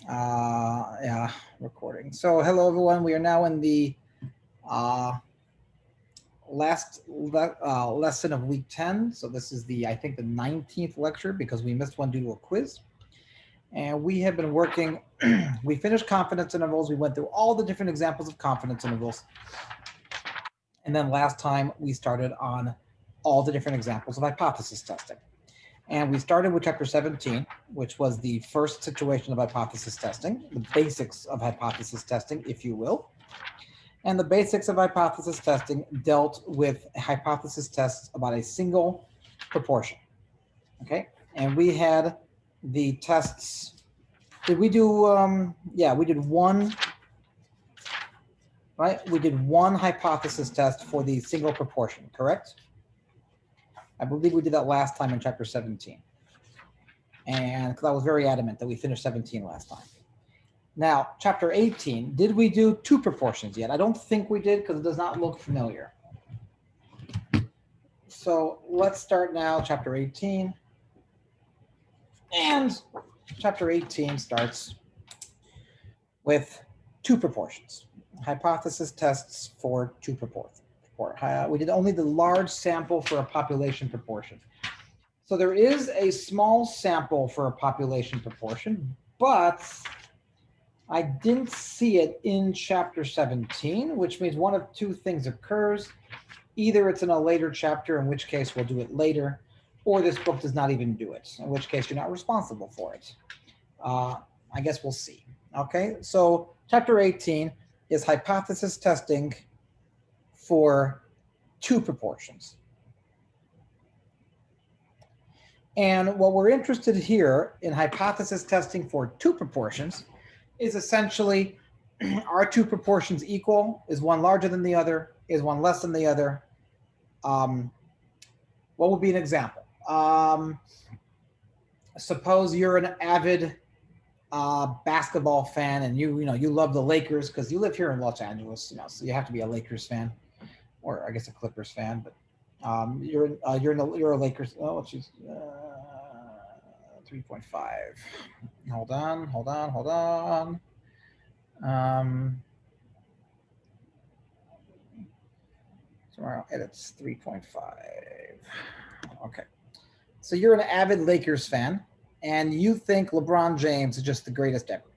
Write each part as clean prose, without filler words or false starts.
Yeah, recording. So hello everyone. We are now in the uh, lesson of week 10. So this is I think the 19th lecture because we missed one due to a quiz. And we have been working, we finished confidence intervals. We went through all the different examples of confidence intervals. And then last time we started on all the different examples of hypothesis testing. And we started with chapter 17, which was the first situation of hypothesis testing, the basics of hypothesis testing, if you will. And the basics of hypothesis testing dealt with hypothesis tests about a single proportion. Okay. And we had the tests. Did we do, yeah, we did one, right? We did one hypothesis test for the single proportion, correct? I believe we did that last time in chapter 17. And because I was very adamant that we finished 17 last time. Now, chapter 18, did we do two proportions yet? I don't think we did because it does not look familiar. So let's start now, chapter 18. And chapter 18 starts with two proportions, hypothesis tests for two proportions. We did only the large sample for a population proportion. So there is a small sample for a population proportion, but I didn't see it in chapter 17, which means one of two things occurs. Either it's in a later chapter, in which case we'll do it later, or this book does not even do it, in which case you're not responsible for it. I guess we'll see. Okay, so chapter 18 is hypothesis testing for two proportions. And what we're interested here in hypothesis testing for two proportions is essentially, are two proportions equal? Is one larger than the other? Is one less than the other? What would be an example? Suppose you're an avid basketball fan and you love the Lakers because you live here in Los Angeles, so you have to be a Lakers fan, or I guess a Clippers fan. But you're a Lakers. Oh, she's 3.5. Hold on. Tomorrow edits 3.5. Okay. So you're an avid Lakers fan, and you think LeBron James is just the greatest ever.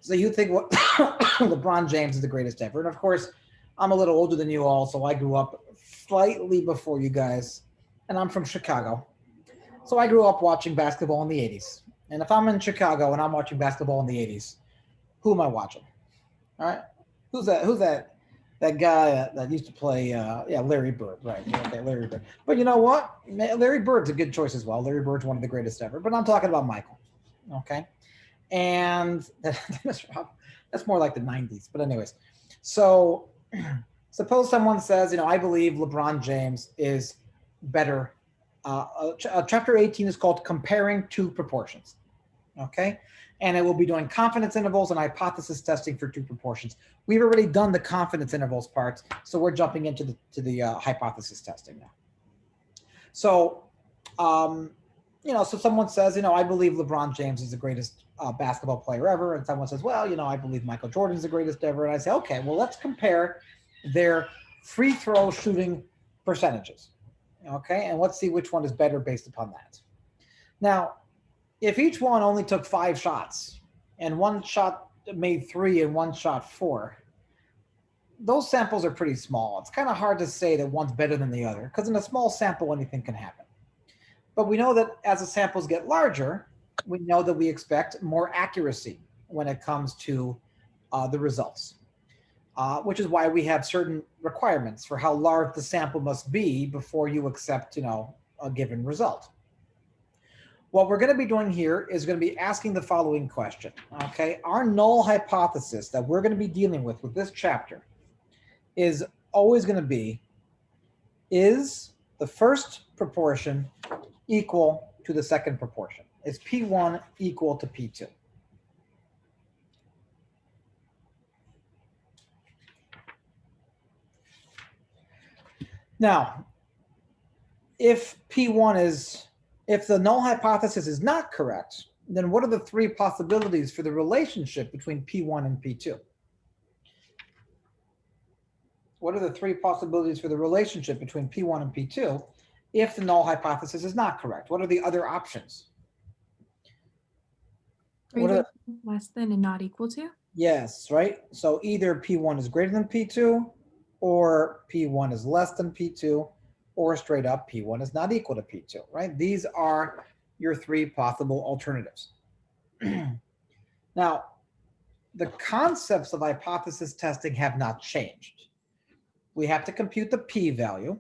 So you think what LeBron James is the greatest ever. And of course, I'm a little older than you all, so I grew up slightly before you guys, and I'm from Chicago. So I grew up watching basketball in the 80s. And if I'm in Chicago and I'm watching basketball in the 80s, who am I watching? All right. Who's that? That guy that used to play, Larry Bird, right? Okay, Larry Bird. But you know what? Larry Bird's a good choice as well. Larry Bird's one of the greatest ever. But I'm talking about Michael. Okay. And that's more like the 90s. But anyways, so suppose someone says, I believe LeBron James is better. Chapter 18 is called Comparing Two Proportions. Okay. And it will be doing confidence intervals and hypothesis testing for two proportions. We've already done the confidence intervals parts, so we're jumping into the hypothesis testing now. So, so someone says, I believe LeBron James is the greatest basketball player ever, and someone says, well, I believe Michael Jordan is the greatest ever, and I say, okay, well, let's compare their free throw shooting percentages, okay, and let's see which one is better based upon that. Now, if each one only took 5 shots and one shot made 3 and one shot 4, those samples are pretty small. It's kind of hard to say that one's better than the other because in a small sample, anything can happen. But we know that as the samples get larger, we know that we expect more accuracy when it comes to the results, which is why we have certain requirements for how large the sample must be before you accept, a given result. What we're going to be doing here is going to be asking the following question. Okay, our null hypothesis that we're going to be dealing with this chapter is always going to be, is the first proportion equal to the second proportion? Is P1 equal to P2? Now, if P1 is If the null hypothesis is not correct, then what are the three possibilities for the relationship between P1 and P2? What are the three possibilities for the relationship between P1 and P2 if the null hypothesis is not correct? What are the other options? Greater than, less than, and not equal to? Yes, right? So either P1 is greater than P2, or P1 is less than P2, or straight up P1 is not equal to P2, right? These are your three possible alternatives. Now, the concepts of hypothesis testing have not changed. We have to compute the p-value,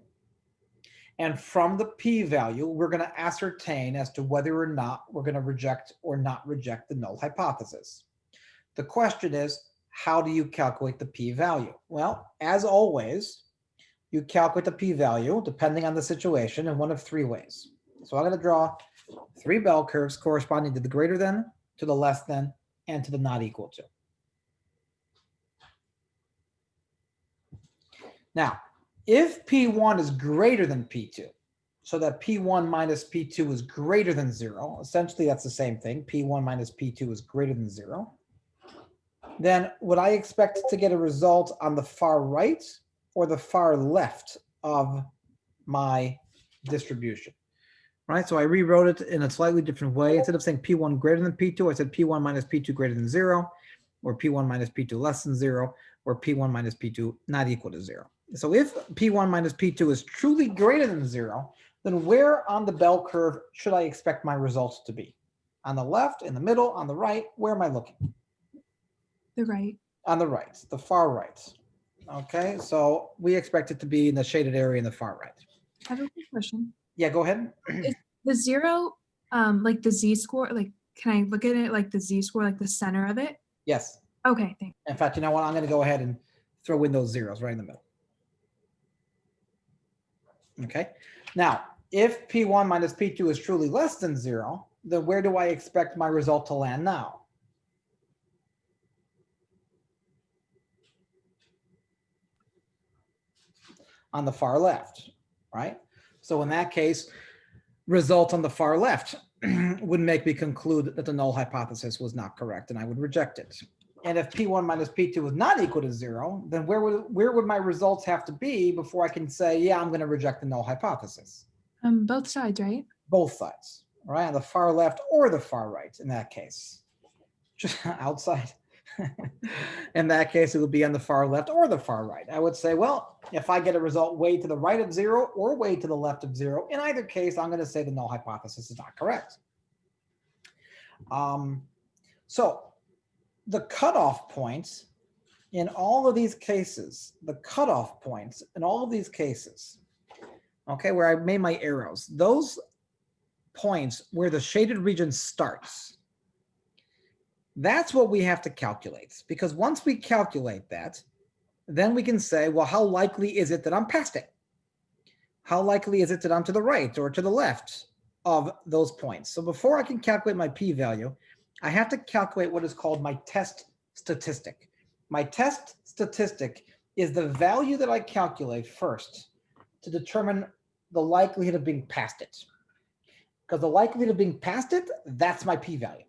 and from the p-value, we're going to ascertain as to whether or not we're going to reject or not reject the null hypothesis. The question is, how do you calculate the p-value? Well, as always, you calculate the p-value depending on the situation in one of three ways. So I'm going to draw three bell curves corresponding to the greater than, to the less than, and to the not equal to. Now, if P1 is greater than P2, so that P1 minus P2 is greater than 0, essentially that's the same thing, P1 minus P2 is greater than 0, then would I expect to get a result on the far right or the far left of my distribution? Right, so I rewrote it in a slightly different way. Instead of saying P1 greater than P2, I said P1 minus P2 greater than 0, or P1 minus P2 less than 0, or P1 minus P2 not equal to 0. So if P1 minus P2 is truly greater than 0, then where on the bell curve should I expect my results to be? On the left, in the middle, on the right? Where am I looking? The right. On the right, the far right. Okay, so we expect it to be in the shaded area in the far right. I have a quick question. Yeah, go ahead. Is the 0, like the z-score, like, can I look at it like the z-score, like the center of it? Yes. Okay, thanks. In fact, you know what? I'm going to go ahead and throw in those zeros right in the middle. Okay. Now, if P1 minus P2 is truly less than 0, then where do I expect my result to land now? On the far left, right? So in that case, result on the far left would make me conclude that the null hypothesis was not correct, and I would reject it. And if P1 minus P2 is not equal to 0, then where would my results have to be before I can say, yeah, I'm going to reject the null hypothesis? Both sides, right? Both sides, right? On the far left or the far right in that case. Just outside. In that case, it would be on the far left or the far right. I would say, well, if I get a result way to the right of 0 or way to the left of 0, in either case, I'm going to say the null hypothesis is not correct. So the cutoff points in all of these cases, okay, where I made my arrows, those points where the shaded region starts, that's what we have to calculate. Because once we calculate that, then we can say, well, how likely is it that I'm past it? How likely is it that I'm to the right or to the left of those points? So before I can calculate my p-value, I have to calculate what is called my test statistic. My test statistic is the value that I calculate first to determine the likelihood of being past it. Because the likelihood of being past it, that's my p-value.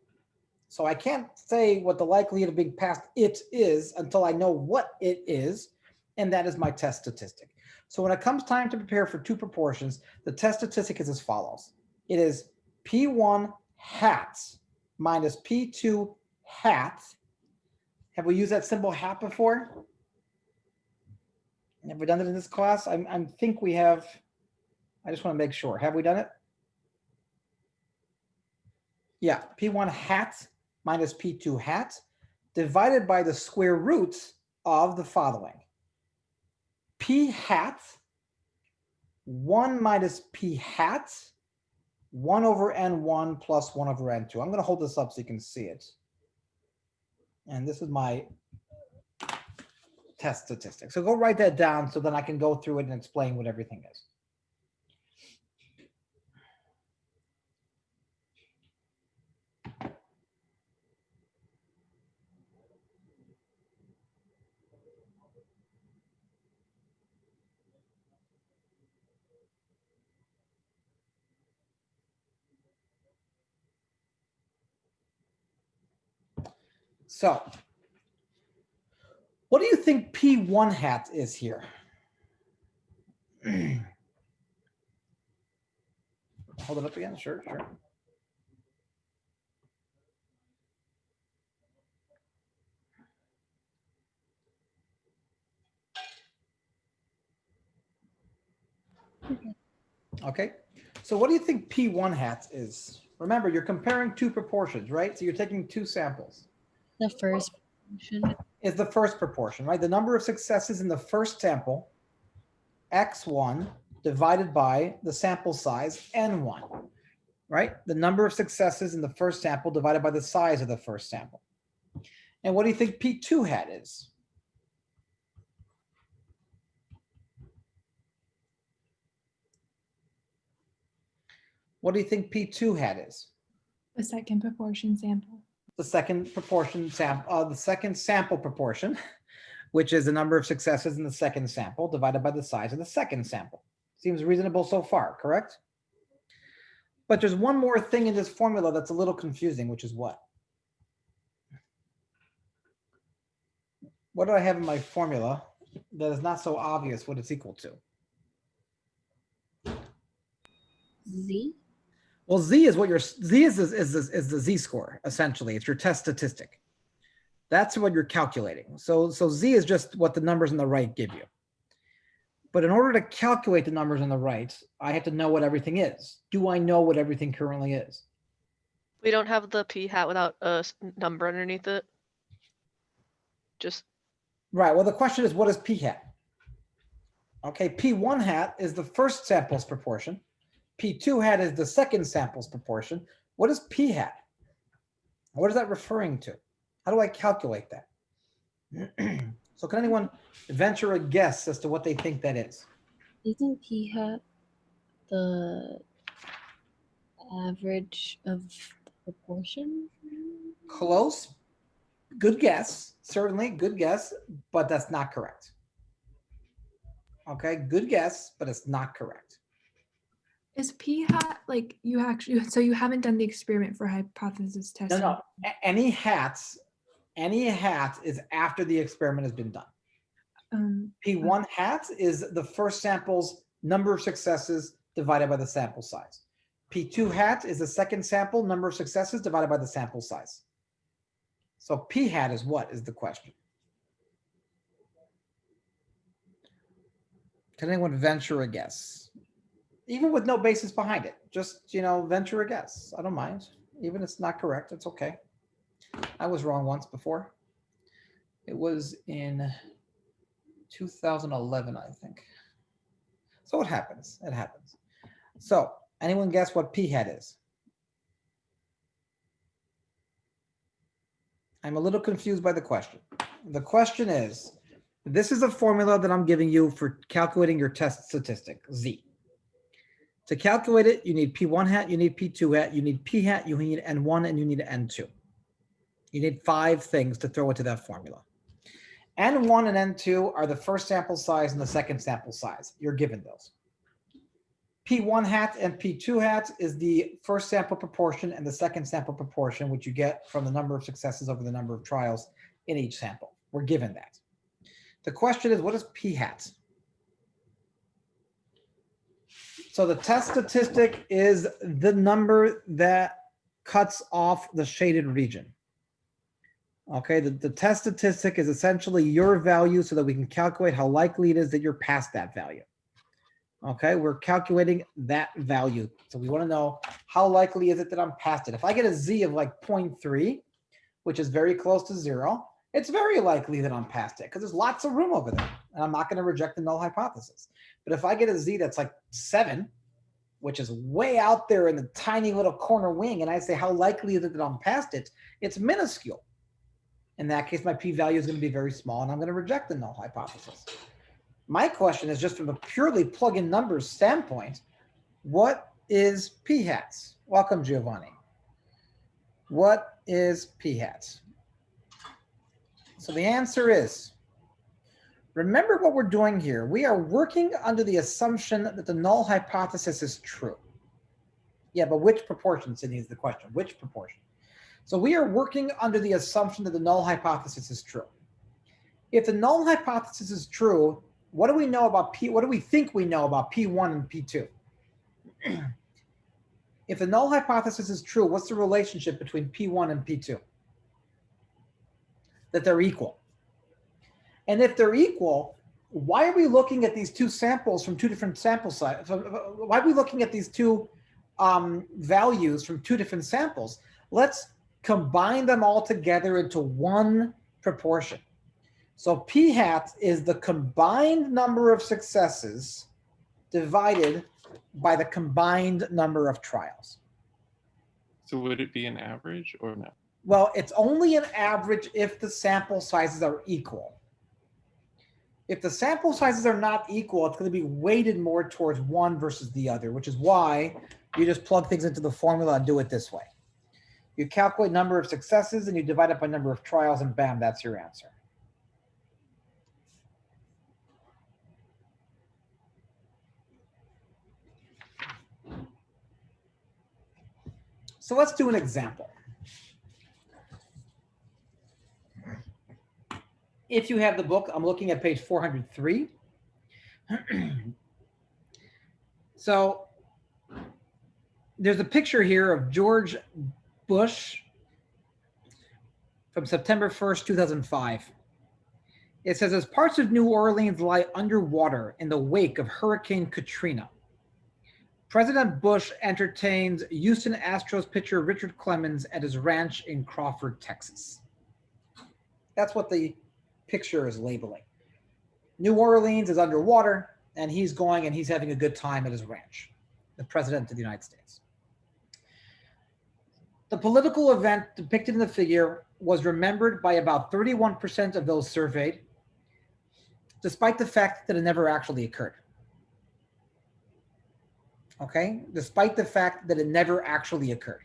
So I can't say what the likelihood of being past it is until I know what it is, and that is my test statistic. So when it comes time to prepare for two proportions, the test statistic is as follows. It is P1 hat minus P2 hat. Have we used that symbol hat before? Have we done it in this class? I think we have. I just want to make sure. Have we done it? Yeah, P1 hat minus P2 hat divided by the square root of the following. P hat, 1 minus P hat, 1 over N1 plus 1 over N2. I'm going to hold this up so you can see it. And this is my test statistic. So go write that down so then I can go through it and explain what everything is. So what do you think P1 hat is here? Hold it up again. Sure, sure. Okay. So what do you think P1 hat is? Remember, you're comparing two proportions, right? So you're taking two samples. The first proportion Is the first proportion, right? The number of successes in the first sample, X1, divided by the sample size, N1, right? The number of successes in the first sample divided by the size of the first sample. And what do you think P2 hat is? What do you think P2 hat is? The second proportion sample. The second proportion sample, the second sample proportion, which is the number of successes in the second sample divided by the size of the second sample. Seems reasonable so far, correct? But there's one more thing in this formula that's a little confusing, which is what? What do I have in my formula that is not so obvious what it's equal to? Z. Well, Z is what your Z is the Z score, essentially. It's your test statistic. That's what you're calculating. So Z is just what the numbers on the right give you. But in order to calculate the numbers on the right, I have to know what everything is. Do I know what everything currently is? We don't have the p hat without a number underneath it. Just Right. Well, the question is, what is p hat? Okay, P1 hat is the first sample's proportion. P2 hat is the second sample's proportion. What is p hat? What is that referring to? How do I calculate that? So can anyone venture a guess as to what they think that is? Isn't p hat the average of the proportion? Close. Good guess. Certainly good guess, but that's not correct. Okay, good guess, but it's not correct. Is p hat like you actually? So you haven't done the experiment for hypothesis testing? No. Any hat is after the experiment has been done. P1 hat is the first sample's number of successes divided by the sample size. P2 hat is the second sample number of successes divided by the sample size. So p hat is what is the question? Can anyone venture a guess? Even with no basis behind it, just, venture a guess. I don't mind. Even if it's not correct, it's okay. I was wrong once before. It was in 2011, I think. So it happens. It happens. So anyone guess what p hat is? I'm a little confused by the question. The question is, this is a formula that I'm giving you for calculating your test statistic, Z. To calculate it, you need P1 hat, you need P2 hat, you need P hat, you need N1, and you need N2. You need 5 things to throw into that formula. N1 and N2 are the first sample size and the second sample size. You're given those. P1 hat and P2 hat is the first sample proportion and the second sample proportion, which you get from the number of successes over the number of trials in each sample. We're given that. The question is, what is P hat? So the test statistic is the number that cuts off the shaded region. Okay, the test statistic is essentially your value so that we can calculate how likely it is that you're past that value. Okay, we're calculating that value. So we want to know how likely is it that I'm past it. If I get a Z of like 0.3, which is very close to 0, it's very likely that I'm past it because there's lots of room over there. And I'm not going to reject the null hypothesis. But if I get a Z that's like 7, which is way out there in the tiny little corner wing, and I say how likely is it that I'm past it, it's minuscule. In that case, my p-value is going to be very small, and I'm going to reject the null hypothesis. My question is just from a purely plug-in numbers standpoint, what is p hats? Welcome, Giovanni. What is p hats? So the answer is, remember what we're doing here. We are working under the assumption that the null hypothesis is true. Yeah, but which proportion, Sydney, is the question. Which proportion? So we are working under the assumption that the null hypothesis is true. If the null hypothesis is true, what do we know about P? What do we think we know about P1 and P2? If the null hypothesis is true, what's the relationship between P1 and P2? That they're equal. And if they're equal, why are we looking at these two samples from two different sample sizes? Why are we looking at these two values from two different samples? Let's combine them all together into one proportion. So P hat is the combined number of successes divided by the combined number of trials. So would it be an average or no? Well, it's only an average if the sample sizes are equal. If the sample sizes are not equal, it's going to be weighted more towards one versus the other, which is why you just plug things into the formula and do it this way. You calculate number of successes and you divide it by number of trials, and bam, that's your answer. So let's do an example. If you have the book, I'm looking at page 403. So there's a picture here of George Bush from September 1st, 2005. It says, as parts of New Orleans lie underwater in the wake of Hurricane Katrina, President Bush entertains Houston Astros pitcher Richard Clemens at his ranch in Crawford, Texas. That's what the picture is labeling. New Orleans is underwater, and he's going and he's having a good time at his ranch, the President of the United States. The political event depicted in the figure was remembered by about 31% of those surveyed, despite the fact that it never actually occurred. Okay, despite the fact that it never actually occurred.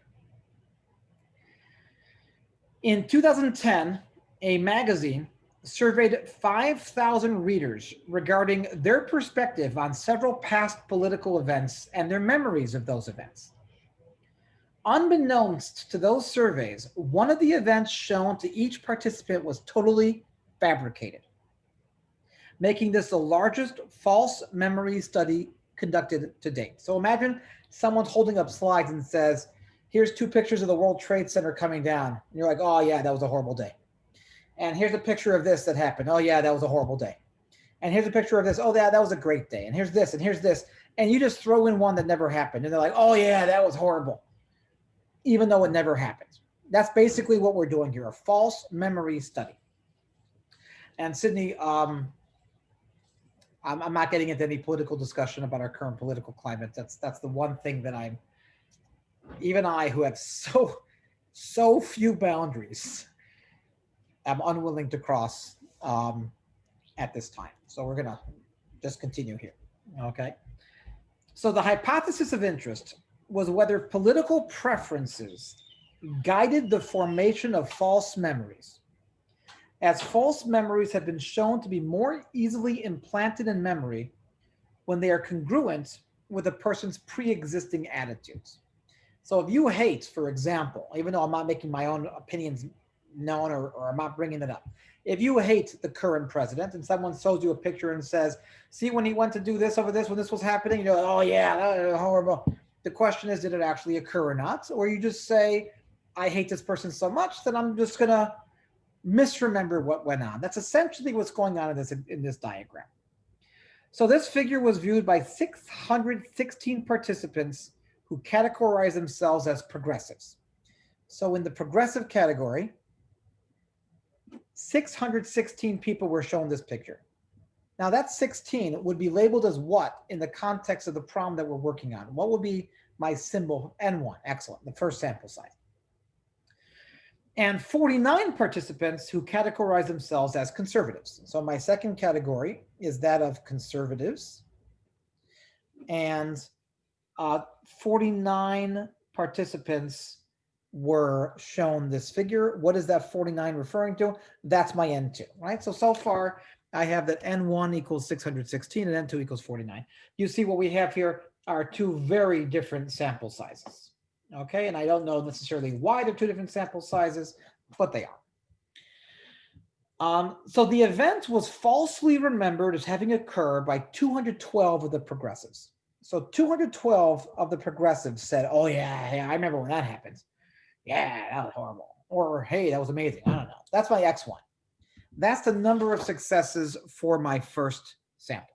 In 2010, a magazine surveyed 5,000 readers regarding their perspective on several past political events and their memories of those events. Unbeknownst to those surveys, one of the events shown to each participant was totally fabricated, making this the largest false memory study conducted to date. So imagine someone's holding up slides and says, here's two pictures of the World Trade Center coming down. And you're like, oh yeah, that was a horrible day. And here's a picture of this that happened. Oh yeah, that was a horrible day. And here's a picture of this. Oh yeah, that was a great day. And here's this and here's this. And you just throw in one that never happened. And they're like, oh yeah, that was horrible, even though it never happened. That's basically what we're doing here, a false memory study. And Sydney, I'm not getting into any political discussion about our current political climate. That's the one thing that even I, who have so few boundaries, am unwilling to cross at this time. So we're gonna just continue here, okay? So the hypothesis of interest was whether political preferences guided the formation of false memories, as false memories have been shown to be more easily implanted in memory when they are congruent with a person's pre-existing attitudes. So if you hate, for example, even though I'm not making my own opinions known or I'm not bringing it up, if you hate the current president and someone shows you a picture and says, see when he went to do this over this, when this was happening, you're like, oh yeah, that was horrible. The question is, did it actually occur or not? Or you just say, I hate this person so much that I'm just gonna misremember what went on. That's essentially what's going on in this diagram. So this figure was viewed by 616 participants who categorize themselves as progressives. So in the progressive category, 616 people were shown this picture. Now that 16 would be labeled as what in the context of the problem that we're working on? What would be my symbol? N1, excellent, the first sample size. And 49 participants who categorize themselves as conservatives. So my second category is that of conservatives. And 49 participants were shown this figure. What is that 49 referring to? That's my N2, right? So far I have that N1 equals 616 and N2 equals 49. You see what we have here are two very different sample sizes. Okay, and I don't know necessarily why they're two different sample sizes, but they are. So the event was falsely remembered as having occurred by 212 of the progressives. So 212 of the progressives said, oh yeah, I remember when that happened. Yeah, that was horrible. Or hey, that was amazing. I don't know. That's my X1. That's the number of successes for my first sample.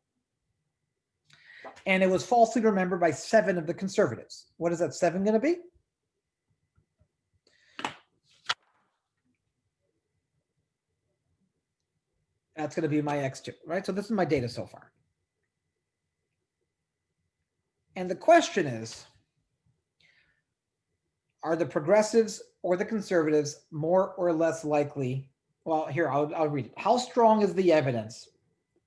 And it was falsely remembered by 7 of the conservatives. What is that 7 going to be? That's going to be my X2, right? So this is my data so far. And the question is, are the progressives or the conservatives more or less likely? Well, here, I'll read it. How strong is the evidence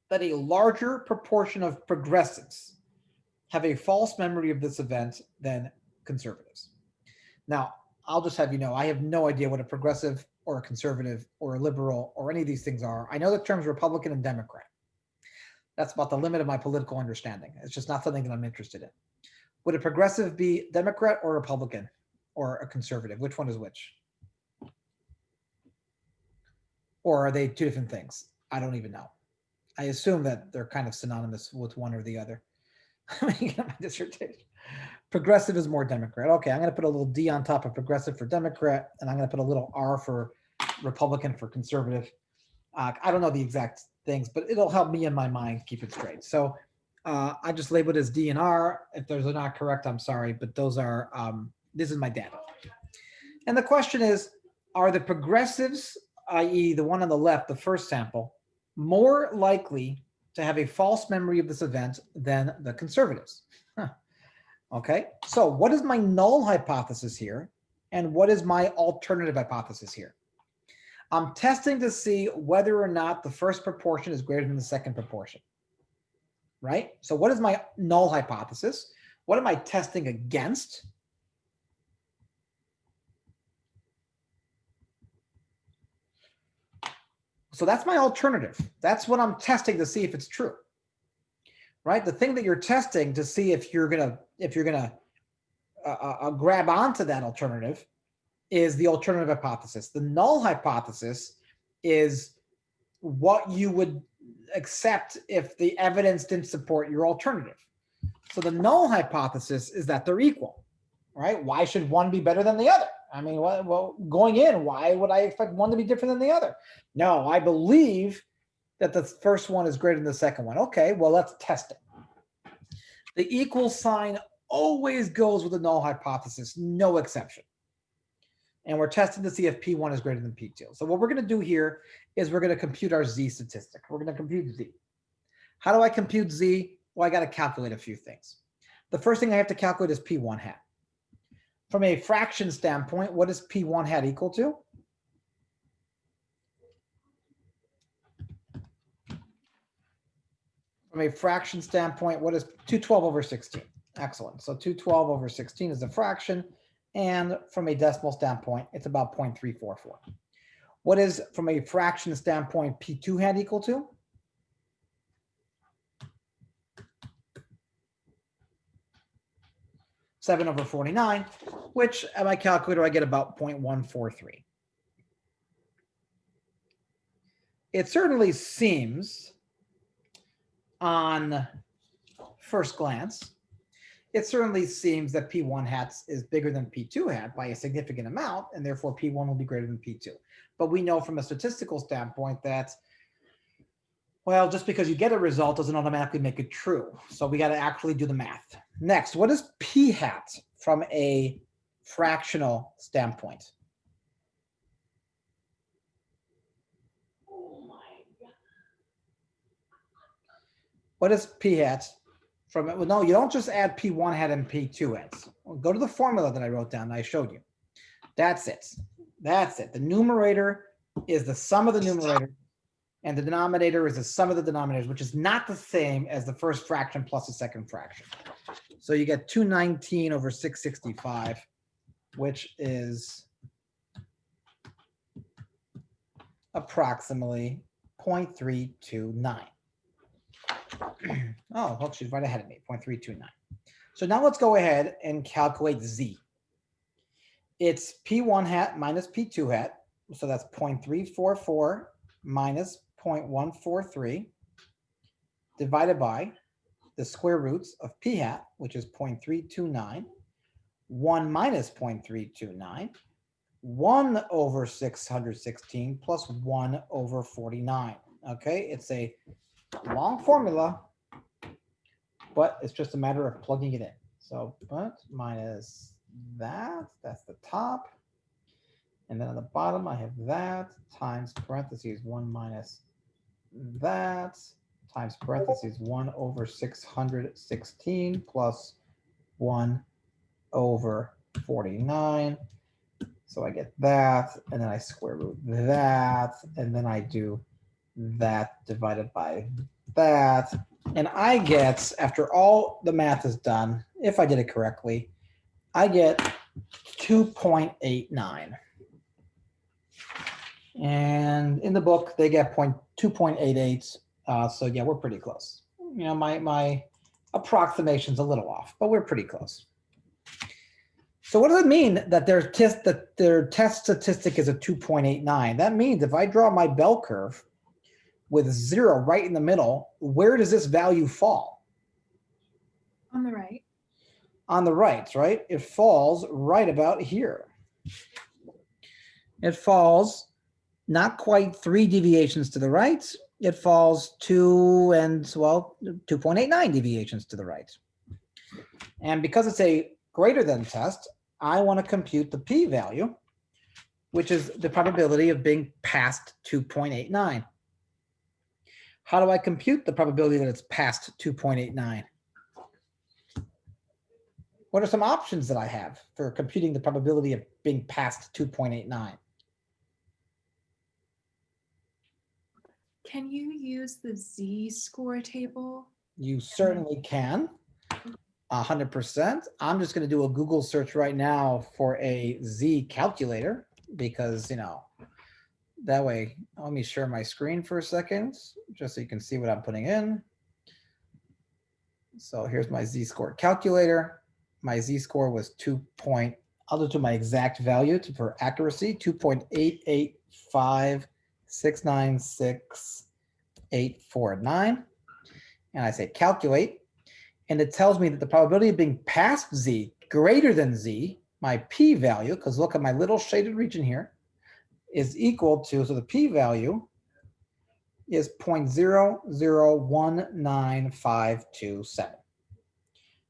that a larger proportion of progressives have a false memory of this event than conservatives? Now, I'll just have you know, I have no idea what a progressive or a conservative or a liberal or any of these things are. I know the terms Republican and Democrat. That's about the limit of my political understanding. It's just not something that I'm interested in. Would a progressive be Democrat or Republican or a conservative? Which one is which? Or are they two different things? I don't even know. I assume that they're kind of synonymous with one or the other. My dissertation. Progressive is more Democrat. Okay, I'm going to put a little D on top of progressive for Democrat, and I'm going to put a little R for Republican for conservative. I don't know the exact things, but it'll help me in my mind keep it straight. So I just labeled as D and R. If those are not correct, I'm sorry, but those are, this is my data. And the question is, are the progressives, i.e. the one on the left, the first sample, more likely to have a false memory of this event than the conservatives? Okay, so what is my null hypothesis here? And what is my alternative hypothesis here? I'm testing to see whether or not the first proportion is greater than the second proportion, right? So what is my null hypothesis? What am I testing against? So that's my alternative. That's what I'm testing to see if it's true, right? The thing that you're testing to see if you're gonna grab onto that alternative is the alternative hypothesis. The null hypothesis is what you would accept if the evidence didn't support your alternative. So the null hypothesis is that they're equal, right? Why should one be better than the other? I mean, well, going in, why would I expect one to be different than the other? No, I believe that the first one is greater than the second one. Okay, well, let's test it. The equal sign always goes with the null hypothesis, no exception. And we're testing to see if P1 is greater than P2. So what we're going to do here is we're going to compute our Z statistic. We're going to compute Z. How do I compute Z? Well, I got to calculate a few things. The first thing I have to calculate is P1 hat. From a fraction standpoint, what is P1 hat equal to? From a fraction standpoint, what is 212 over 16? Excellent. So 212 over 16 is a fraction. And from a decimal standpoint, it's about 0.344. What is, from a fraction standpoint, P2 hat equal to? Seven over 49, which at my calculator, I get about 0.143. It certainly seems on first glance, it certainly seems that P1 hat is bigger than P2 hat by a significant amount, and therefore P1 will be greater than P2. But we know from a statistical standpoint that, well, just because you get a result doesn't automatically make it true. So we got to actually do the math. Next, what is P hat from a fractional standpoint? Oh my God. What is P hat? From it? Well, no, you don't just add P1 hat and P2 hats. Well, go to the formula that I wrote down and I showed you. That's it. That's it. The numerator is the sum of the numerator, and the denominator is the sum of the denominators, which is not the same as the first fraction plus the second fraction. So you get 219 over 665, which is approximately 0.329. Oh, well, she's right ahead of me, 0.329. So now let's go ahead and calculate Z. it's P1 hat minus P2 hat. So that's 0.344 minus 0.143 divided by the square roots of P hat, which is 0.329, 1 minus 0.329, 1 over 616 plus 1 over 49. Okay, it's a long formula, but it's just a matter of plugging it in. So, but minus that, that's the top. And then on the bottom, I have that times parentheses 1 minus that times parentheses 1 over 616 plus 1 over 49. So I get that, and then I square root that, and then I do that divided by that. And I get, after all the math is done, if I did it correctly, I get 2.89. And in the book, they get 2.88. So yeah, we're pretty close. You know, my approximation's a little off, but we're pretty close. So what does it mean that their test statistic is a 2.89? That means if I draw my bell curve with 0 right in the middle, where does this value fall? On the right. On the right, right? It falls right about here. It falls not quite 3 deviations to the right. It falls 2.89 deviations to the right. And because it's a greater than test, I want to compute the p-value, which is the probability of being past 2.89. How do I compute the probability that it's past 2.89? What are some options that I have for computing the probability of being past 2.89? Can you use the z-score table? You certainly can. 100%. I'm just going to do a Google search right now for a Z calculator because, you know, that way, let me share my screen for a second, just so you can see what I'm putting in. So here's my Z-score calculator. My Z-score was I'll do my exact value for accuracy, 2.885696849. And I say calculate. And it tells me that the probability of being past Z greater than Z, my p-value, because look at my little shaded region here, is equal to, so the p-value is 0.001957,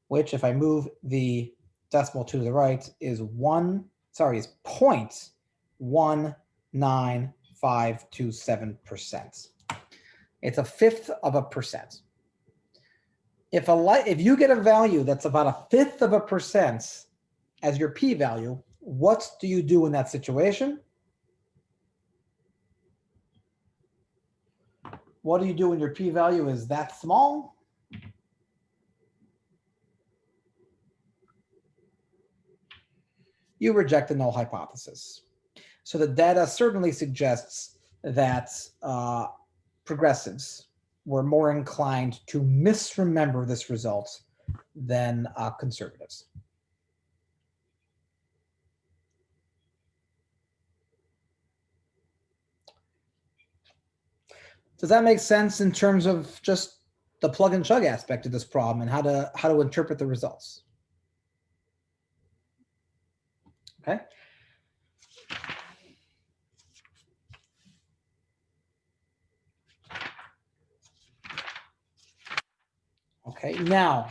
which if I move the decimal to the right is 0.19527%. It's a 1/5 of a percent. If you get a value that's about a 1/5 of a percent as your p-value, what do you do in that situation? What do you do when your p-value is that small? You reject the null hypothesis. So the data certainly suggests that progressives were more inclined to misremember this result than conservatives. Does that make sense in terms of just the plug and chug aspect of this problem and how to interpret the results? Okay. Okay, now,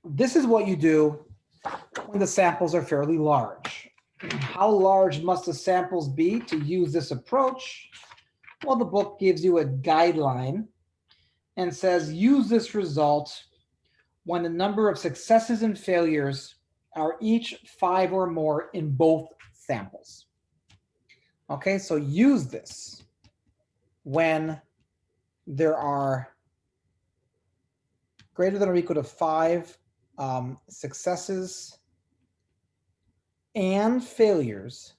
this is what you do when the samples are fairly large. How large must the samples be to use this approach? Well, the book gives you a guideline and says use this result when the number of successes and failures are each 5 or more in both samples. Okay, so use this when there are greater than or equal to 5 successes and failures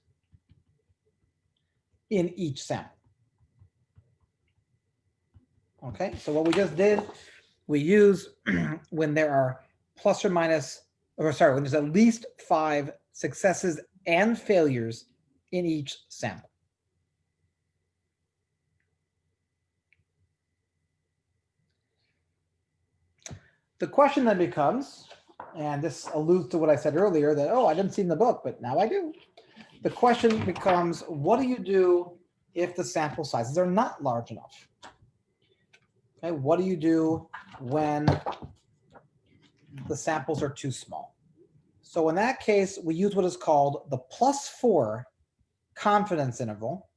in each sample. Okay, so what we just did, we use when there are when there's at least 5 successes and failures in each sample. The question then becomes, and this alludes to what I said earlier, that, oh, I didn't see in the book, but now I do. The question becomes, what do you do if the sample sizes are not large enough? Okay, what do you do when the samples are too small? So in that case, we use what is called the +4 confidence interval.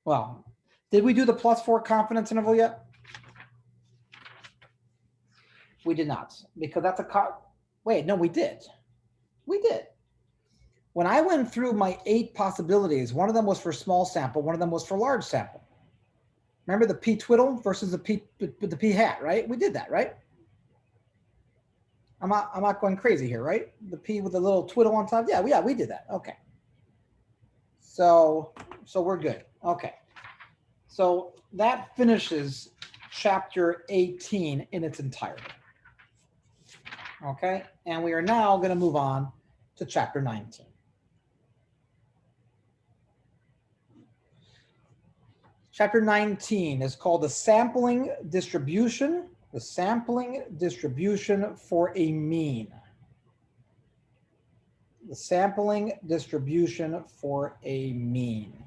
Well, did we do the +4 confidence interval yet? We did not, because that's a wait, no, we did. We did. When I went through my 8 possibilities, one of them was for small sample, one of them was for large sample. Remember the p twiddle versus the p hat, right? We did that, right? I'm not going crazy here, right? The p with the little twiddle on top. Yeah, we did that. Okay. So we're good. Okay. So that finishes chapter 18 in its entirety. Okay, and we are now going to move on to chapter 19. Chapter 19 is called the sampling distribution for a mean. The sampling distribution for a mean.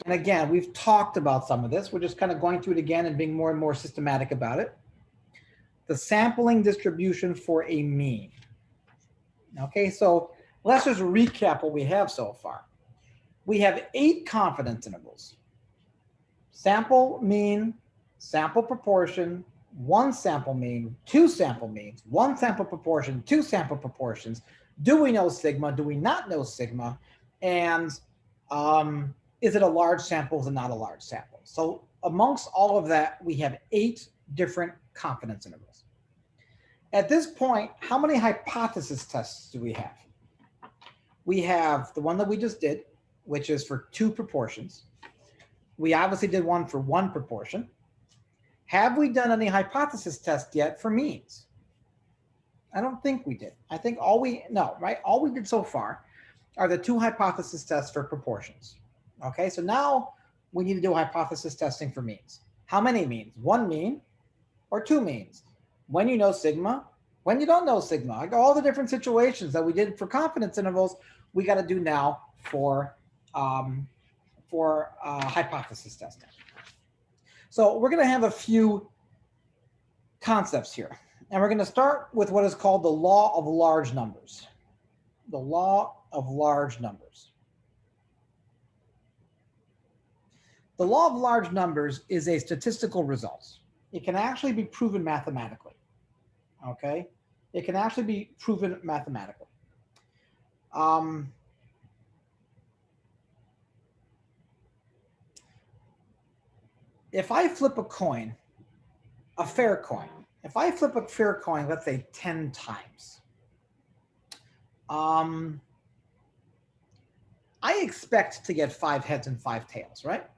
And again, we've talked about some of this. We're just kind of going through it again and being more and more systematic about it. The sampling distribution for a mean. Okay, so let's just recap what we have so far. We have 8 confidence intervals. Sample mean, sample proportion, 1 sample mean, 2 sample means, 1 sample proportion, 2 sample proportions. Do we know sigma? Do we not know sigma? And is it a large sample? Is it not a large sample? So amongst all of that, we have 8 different confidence intervals. At this point, how many hypothesis tests do we have? We have the one that we just did, which is for 2 proportions. We obviously did one for 1 proportion. Have we done any hypothesis tests yet for means? I don't think we did. I think all we did so far are the 2 hypothesis tests for proportions. Okay, so now we need to do hypothesis testing for means. How many means? 1 mean or 2 means? When you know sigma, when you don't know sigma. Like all the different situations that we did for confidence intervals, we got to do now for hypothesis testing. So we're going to have a few concepts here. And we're going to start with what is called the law of large numbers. The law of large numbers. The law of large numbers is a statistical result. It can actually be proven mathematically. Okay? It can actually be proven mathematically. If I flip a coin, a fair coin, if I flip a fair coin, let's say 10 times, I expect to get 5 heads and 5 tails, right?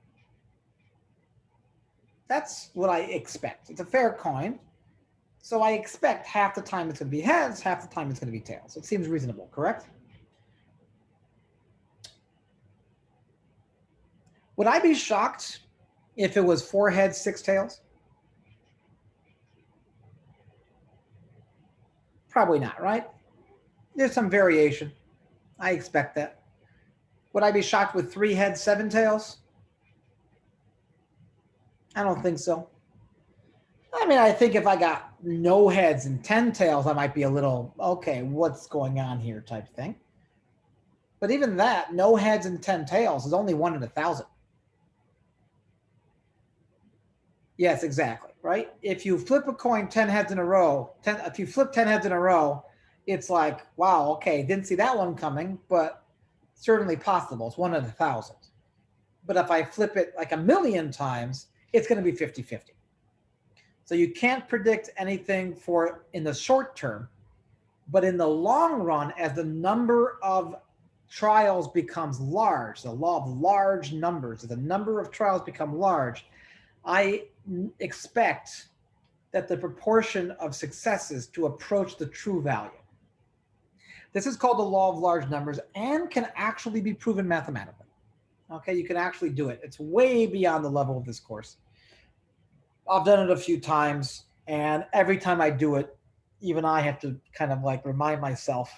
That's what I expect. It's a fair coin. So I expect half the time it's going to be heads, half the time it's going to be tails. It seems reasonable, correct? Would I be shocked if it was 4 heads, 6 tails? Probably not, right? There's some variation. I expect that. Would I be shocked with 3 heads, 7 tails? I don't think so. I mean, I think if I got no heads and 10 tails, I might be a little, okay, what's going on here type thing. But even that, no heads and 10 tails is only 1 in 1,000. Yes, exactly, right? If you flip a coin 10 heads in a row, if you flip 10 heads in a row, it's like, wow, okay, didn't see that one coming, but certainly possible. It's 1 in 1,000. But if I flip it like 1,000,000 times, it's going to be 50-50. So you can't predict anything in the short term, but in the long run, as the number of trials becomes large, the law of large numbers, as the number of trials become large, I expect that the proportion of successes to approach the true value. This is called the law of large numbers and can actually be proven mathematically. Okay, you can actually do it. It's way beyond the level of this course. I've done it a few times, and every time I do it, even I have to kind of like remind myself,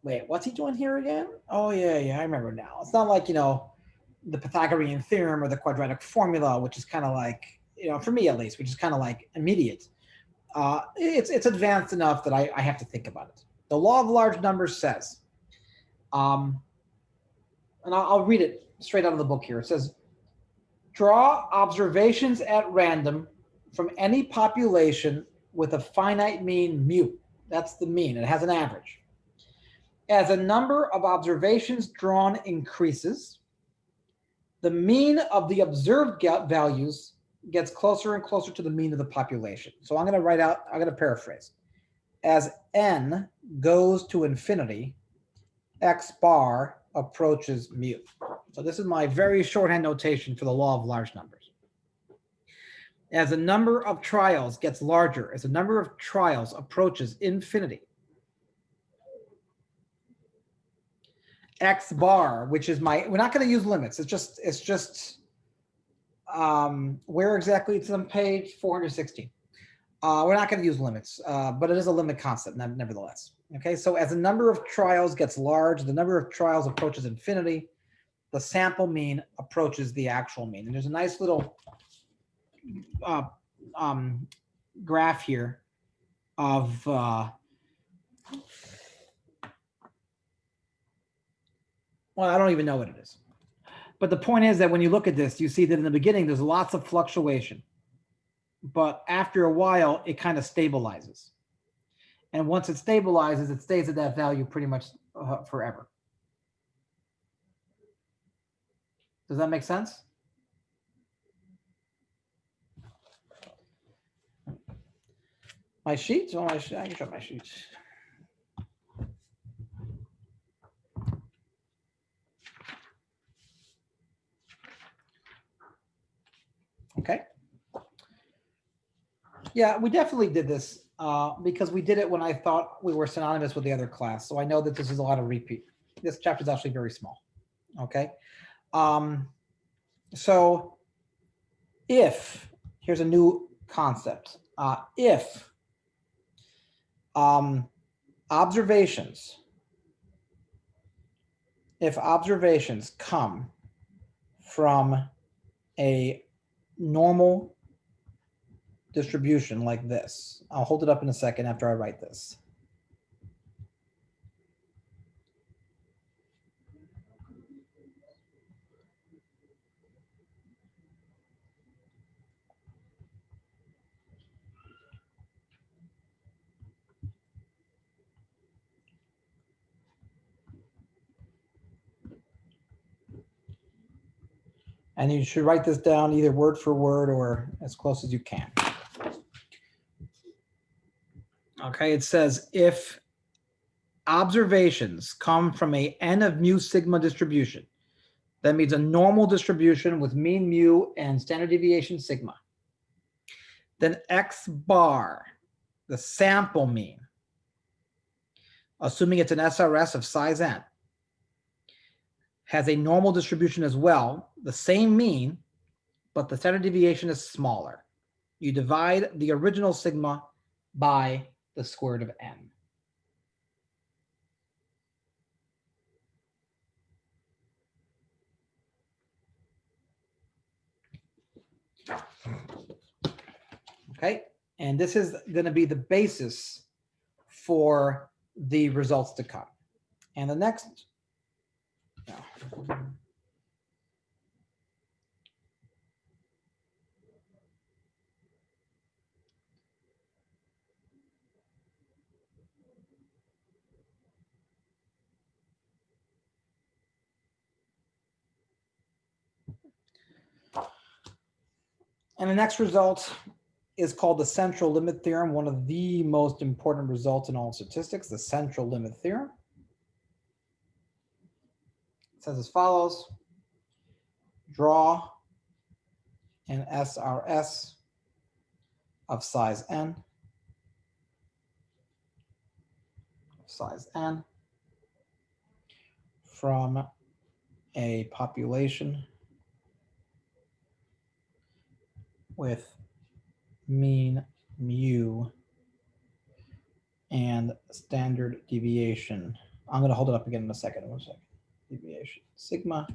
wait, what's he doing here again? Oh, yeah, I remember now. It's not like, the Pythagorean theorem or the quadratic formula, which is kind of like, for me at least, which is kind of like immediate. It's advanced enough that I have to think about it. The law of large numbers says, and I'll read it straight out of the book here. It says, draw observations at random from any population with a finite mean mu. That's the mean. It has an average. As a number of observations drawn increases, the mean of the observed values gets closer and closer to the mean of the population. So I'm going to paraphrase. As n goes to infinity, x bar approaches mu. So this is my very shorthand notation for the law of large numbers. As the number of trials gets larger, as the number of trials approaches infinity, x bar, which is we're not going to use limits. It's just where exactly it's on page 416. We're not going to use limits, but it is a limit constant nevertheless. Okay, so as the number of trials gets large, the number of trials approaches infinity, the sample mean approaches the actual mean. And there's a nice little graph here of well, I don't even know what it is. But the point is that when you look at this, you see that in the beginning, there's lots of fluctuation. But after a while, it kind of stabilizes. And once it stabilizes, it stays at that value pretty much forever. Does that make sense? My sheets? Oh, I can show my sheets. Okay. Yeah, we definitely did this because we did it when I thought we were synonymous with the other class. So I know that this is a lot of repeat. This chapter is actually very small. Okay. So if, here's a new concept. If observations come from a normal distribution like this. I'll hold it up in a second after I write this. And you should write this down either word for word or as close as you can. Okay, it says if observations come from a n of mu sigma distribution, that means a normal distribution with mean mu and standard deviation sigma, then x bar, the sample mean, assuming it's an SRS of size n, has a normal distribution as well, the same mean, but the standard deviation is smaller. You divide the original sigma by the square root of n. Okay, and this is going to be the basis for the results to come. And the next, the next result is called the central limit theorem, one of the most important results in all statistics, the central limit theorem. It says as follows: draw an SRS of size n, size n from a population with mean mu and standard deviation. I'm going to hold it up again in a second. 1 second. Deviation sigma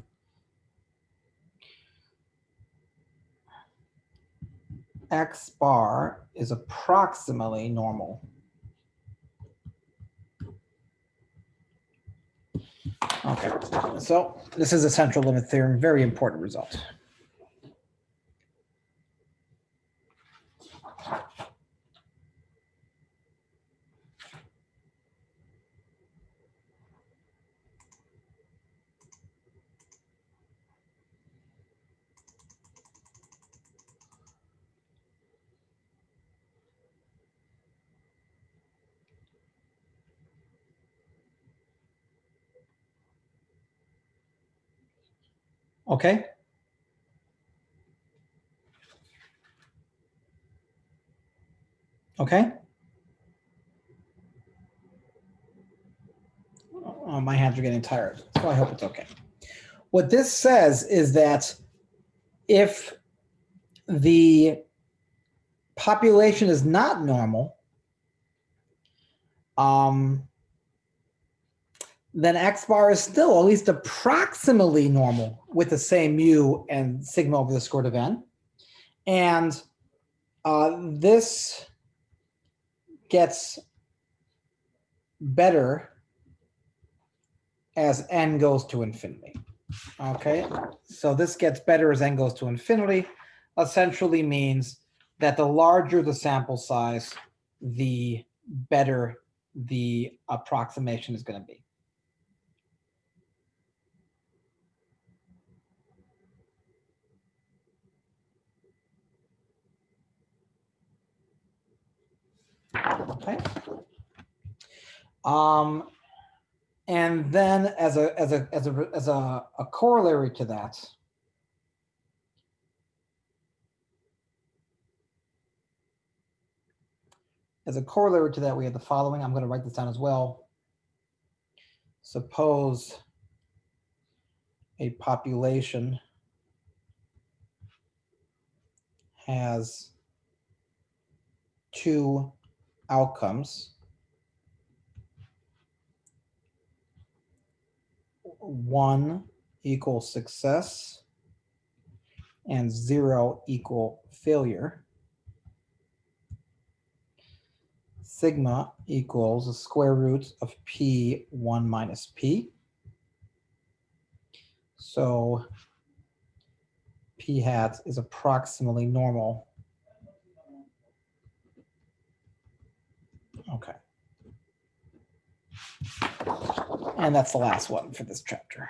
x bar is approximately normal. Okay, so this is a central limit theorem, very important result. Okay. Okay. Oh, my hands are getting tired, so I hope it's okay. What this says is that if the population is not normal, then X bar is still at least approximately normal with the same mu and sigma over the square root of n. And this gets better as n goes to infinity. Okay, so this gets better as n goes to infinity, essentially means that the larger the sample size, the better the approximation is going to be. Okay. And then as a corollary to that, we have the following. I'm going to write this down as well. Suppose a population has two outcomes. One equals success and 0 equal failure. Sigma equals the square root of P1 minus P. So P hat is approximately normal. Okay. And that's the last one for this chapter.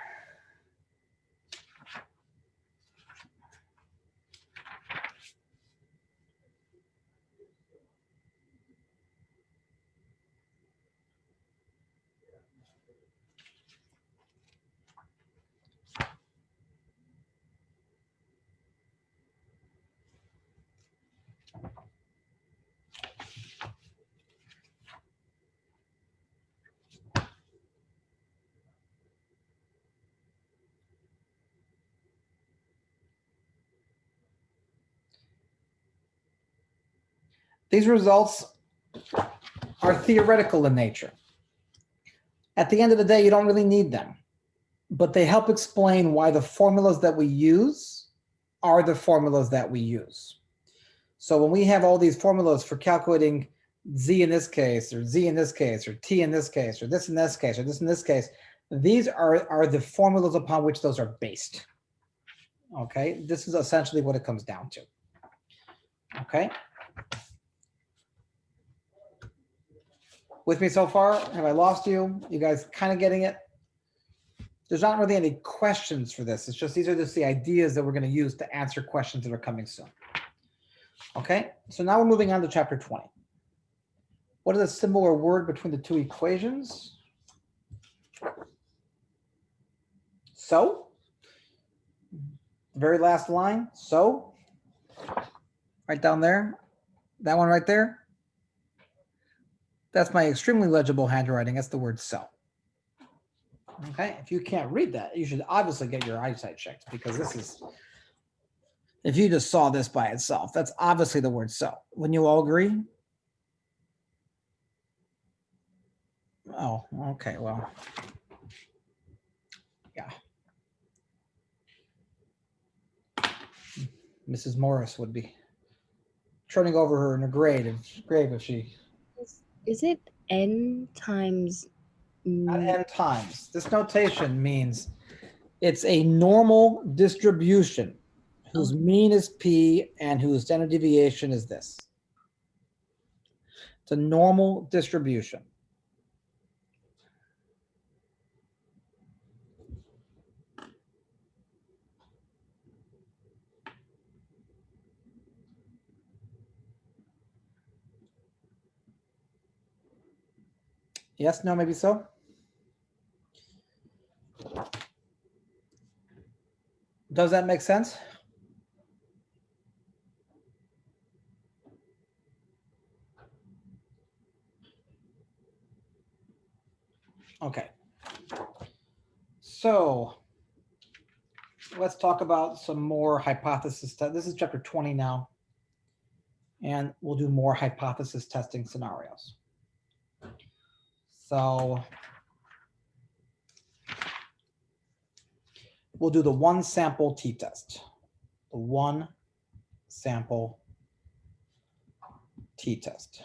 These results are theoretical in nature. At the end of the day, you don't really need them, but they help explain why the formulas that we use are the formulas that we use. So when we have all these formulas for calculating z in this case, or z in this case, or t in this case, or this in this case, or this in this case, these are the formulas upon which those are based. Okay, this is essentially what it comes down to. Okay. With me so far? Have I lost you? You guys kind of getting it? There's not really any questions for this. It's just these are just the ideas that we're going to use to answer questions that are coming soon. Okay, so now we're moving on to chapter 20. What is a similar word between the two equations? So, the very last line, so, right down there, that one right there. That's my extremely legible handwriting. That's the word so. Okay, if you can't read that, you should obviously get your eyesight checked, because this is, if you just saw this by itself, that's obviously the word so. Wouldn't you all agree? Oh, okay, well. Yeah. Mrs. Morris would be turning over her in her grave if she. Is it n times Not n times. This notation means it's a normal distribution whose mean is p and whose standard deviation is this. It's a normal distribution. Yes, no, maybe so. Does that make sense? Okay. So let's talk about some more hypothesis. This is chapter 20 now. And we'll do more hypothesis testing scenarios. So we'll do the one sample t-test. The one sample t-test.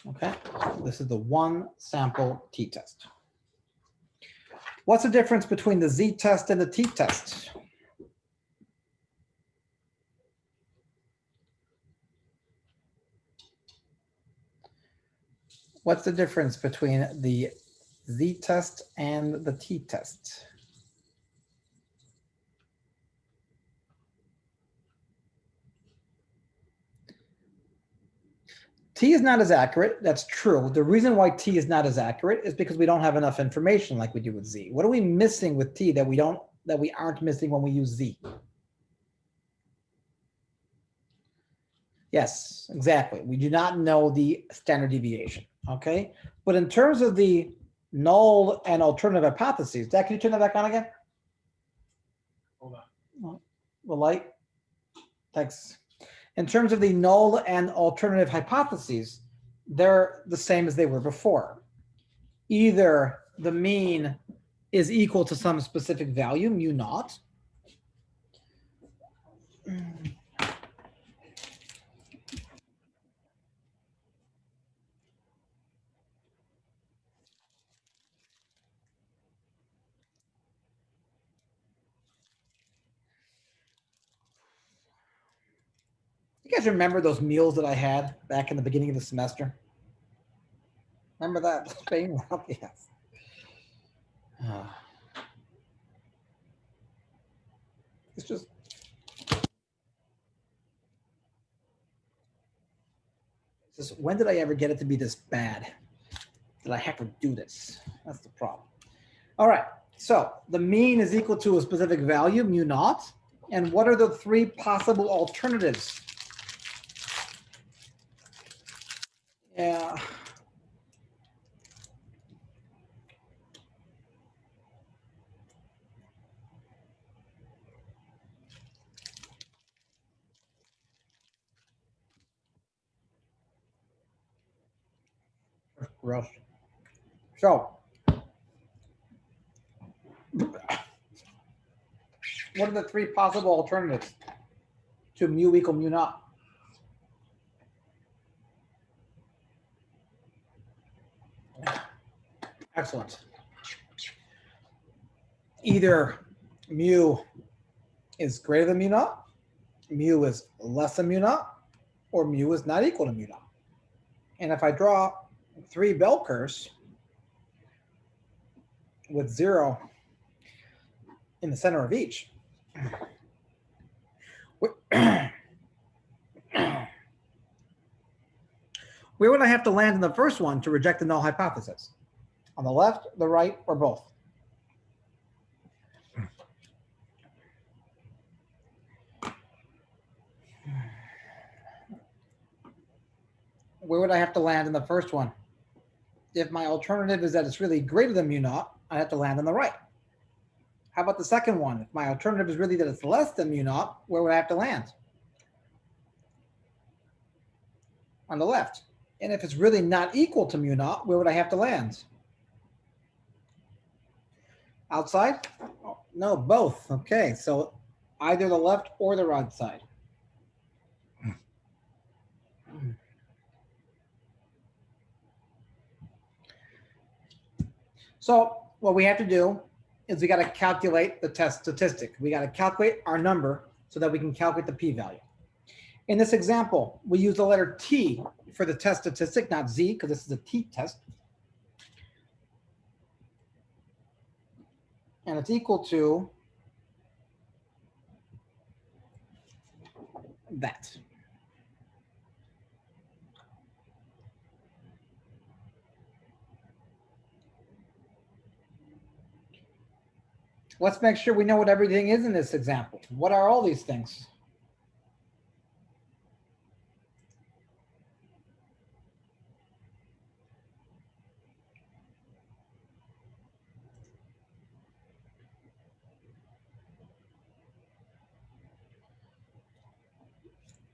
Okay, this is the one sample t-test. What's the difference between the z-test and the t-test? What's the difference between the z-test and the t-test? T is not as accurate. That's true. The reason why T is not as accurate is because we don't have enough information like we do with Z. What are we missing with T that we aren't missing when we use Z? Yes, exactly. We do not know the standard deviation. Okay. But in terms of the null and alternative hypotheses, Dad, can you turn that back on again? Hold on. The light. Thanks. In terms of the null and alternative hypotheses, they're the same as they were before. Either the mean is equal to some specific value, mu naught. You guys remember those meals that I had back in the beginning of the semester? Remember that? Spain? Yes. It's just. When did I ever get it to be this bad that I have to do this? That's the problem. All right. So the mean is equal to a specific value, mu naught. And what are the three possible alternatives? Yeah. Gross. So, what are the three possible alternatives to mu equal mu naught? Excellent. Either mu is greater than mu naught, mu is less than mu naught, or mu is not equal to mu naught. And if I draw three bell curves with 0 in the center of each, where would I have to land in the first one to reject the null hypothesis? On the left, the right, or both? where would I have to land in the first one? If my alternative is that it's really greater than mu naught, I have to land on the right. How about the second one? If my alternative is really that it's less than mu naught, where would I have to land? On the left. And if it's really not equal to mu naught, where would I have to land? Outside? Oh, no, both. Okay, so either the left or the right side. So what we have to do is we got to calculate the test statistic. We got to calculate our number so that we can calculate the p-value. In this example, we use the letter T for the test statistic, not Z, because this is a t-test. And it's equal to that. Let's make sure we know what everything is in this example. What are all these things?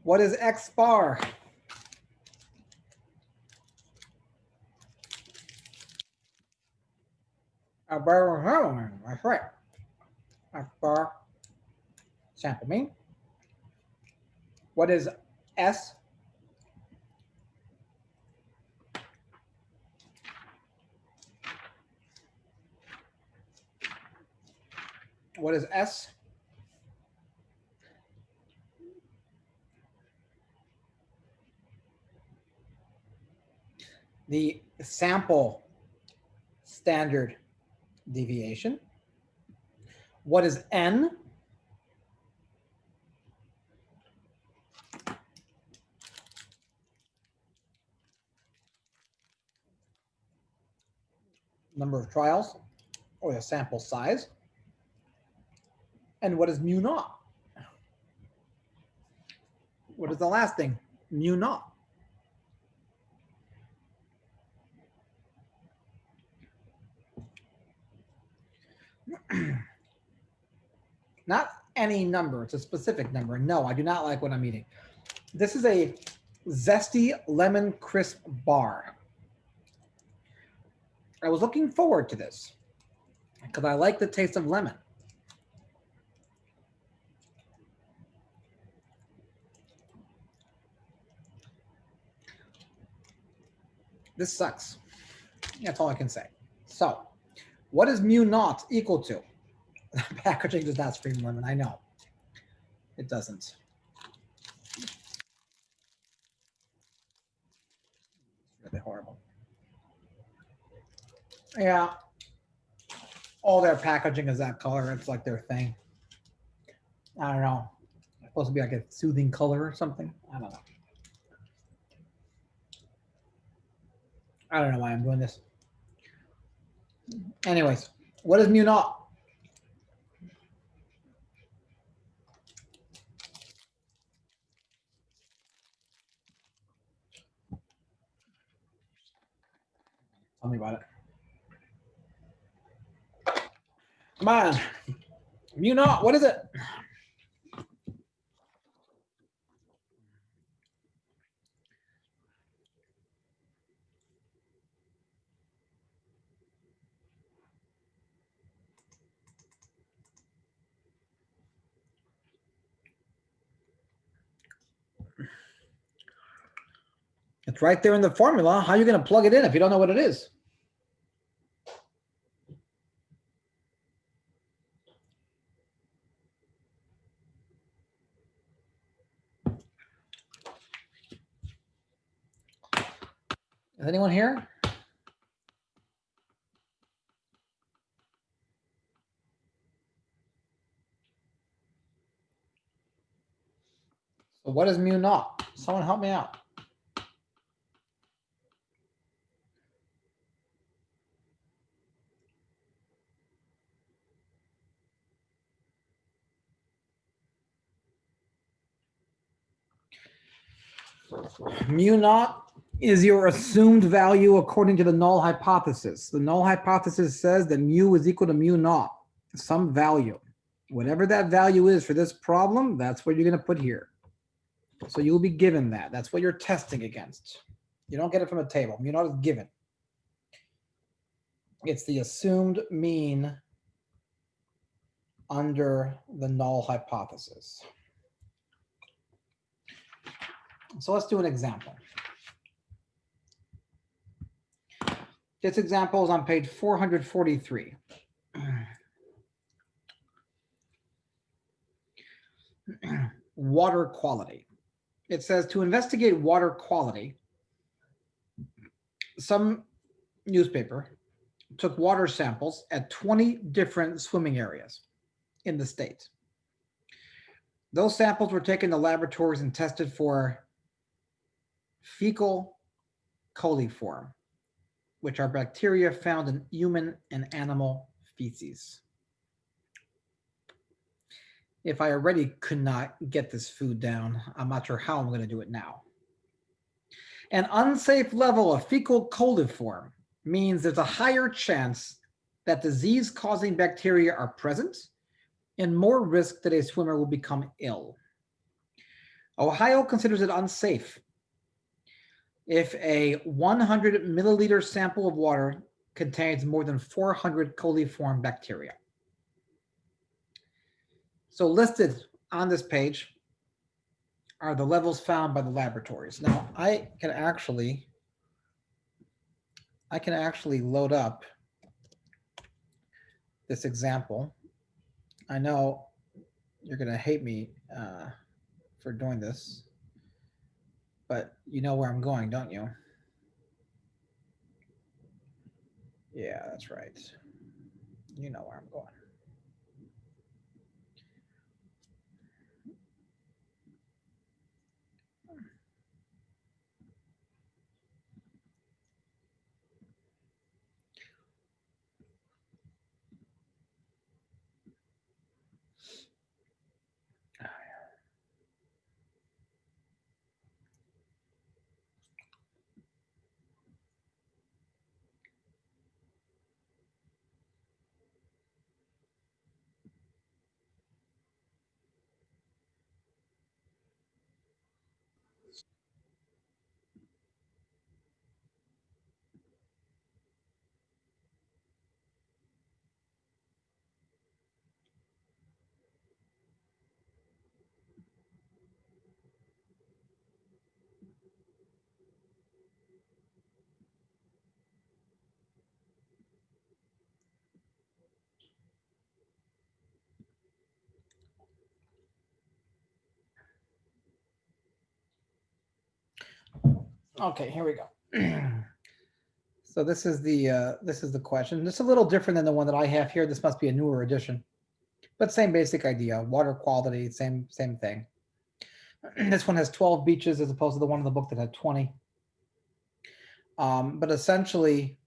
What is X bar? A bar, that's right. X bar sample mean. What is S? What is S? The sample standard deviation. What is N? Number of trials or the sample size. And what is mu naught? What is the last thing? Mu naught. Not any number, it's a specific number. No, I do not like what I'm eating. This is a zesty lemon crisp bar. I was looking forward to this because I like the taste of lemon. This sucks. That's all I can say. So, what is mu naught equal to? Packaging does not scream lemon, I know. It doesn't. It's really horrible. Yeah. All their packaging is that color. It's like their thing. I don't know. It's supposed to be like a soothing color or something. I don't know. I don't know why I'm doing this. Anyways, what is mu naught? Tell me about it. Come on. Mu naught, what is it? It's right there in the formula. How are you going to plug it in if you don't know what it is? Is anyone here? So what is mu naught? Someone help me out. Mu naught is your assumed value according to the null hypothesis. The null hypothesis says that mu is equal to mu naught, some value. Whatever that value is for this problem, that's what you're going to put here. So you'll be given that. That's what you're testing against. You don't get it from a table. Mu naught is given. It's the assumed mean under the null hypothesis. So let's do an example. This example is on page 443. Water quality. It says to investigate water quality, some newspaper took water samples at 20 different swimming areas in the state. Those samples were taken to laboratories and tested for fecal coliform, which are bacteria found in human and animal feces. If I already could not get this food down, I'm not sure how I'm going to do it now. An unsafe level of fecal coliform means there's a higher chance that disease-causing bacteria are present and more risk that a swimmer will become ill. Ohio considers it unsafe if a 100 milliliter sample of water contains more than 400 coliform bacteria. So listed on this page are the levels found by the laboratories. Now I can actually load up this example. I know you're going to hate me for doing this, but you know where I'm going, don't you? Yeah, that's right. You know where I'm going. Okay, here we go. So this is the question. This is a little different than the one that I have here. This must be a newer edition, but same basic idea. Water quality, same thing. This one has 12 beaches as opposed to the one in the book that had 20. But essentially,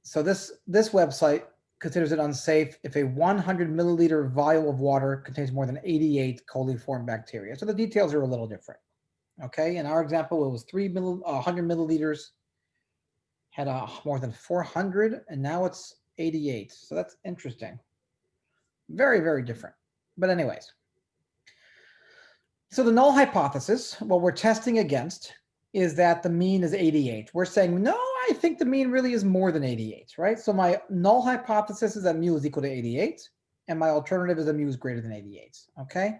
so this website considers it unsafe if a 100 milliliter vial of water contains more than 88 coliform bacteria. So the details are a little different. Okay, in our example, it was 100 milliliters, had more than 400, and now it's 88. So that's interesting. Very, very different. But anyways, so the null hypothesis, what we're testing against is that the mean is 88. We're saying, no, I think the mean really is more than 88, right? So my null hypothesis is that mu is equal to 88, and my alternative is that mu is greater than 88, okay?